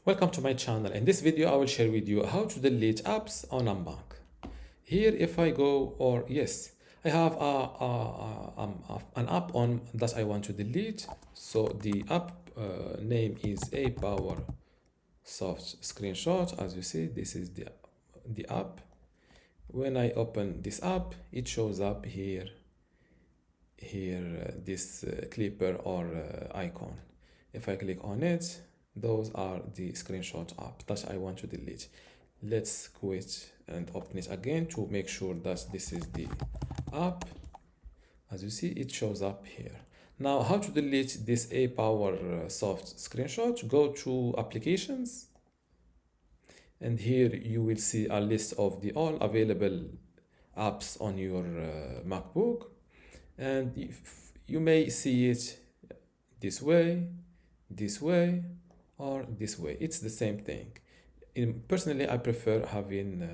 Welcome to my channel. In this video, I will share with you how to delete apps on a Mac. Here, if I go, or yes, I have an app on that I want to delete. So the app name is a Power Soft Screenshot. As you see, this is the app. When I open this app, it shows up here this clipper or icon. If I click on it, those are the screenshot app that I want to delete. Let's quit and open it again to make sure that this is the app. As you see, it shows up here. Now, how to delete this Power Soft Screenshot? Go to Applications, and here you will see a list of the all available apps on your MacBook, and you may see it this way, or this way. It's the same thing. Personally, I prefer having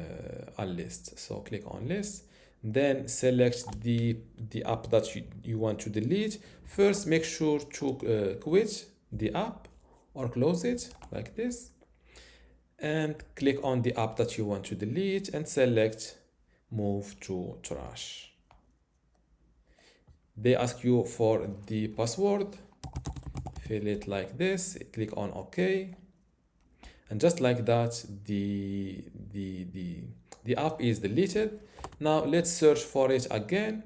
a list. So click on list, then select the app that you want to delete. First, make sure to quit the app or close it like this, and click on the app that you want to delete and select move to trash. They ask you for the password. Fill it like this, click on OK, and just like that the app is deleted. Now let's search for it again,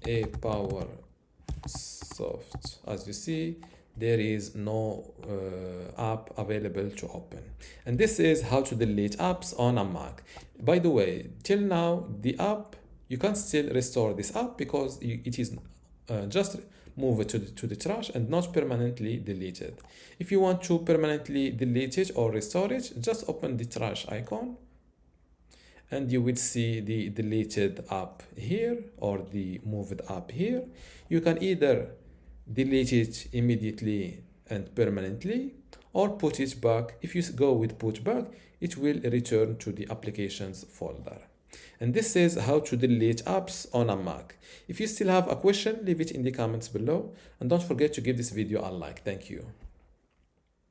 a Power Soft. As you see, there is no app available to open, and this is how to delete apps on a Mac. By the way, till now the app, you can still restore this app because it is just move it to the trash and not permanently deleted. If you want to permanently delete it or restore it, just open the trash icon and you will see the deleted app here or the moved app here. You can either delete it immediately and permanently or put it back. If you go with put back, it will return to the applications folder. And this is how to delete apps on a Mac. If you still have a question, leave it in the comments below. And don't forget to give this video a like. Thank you.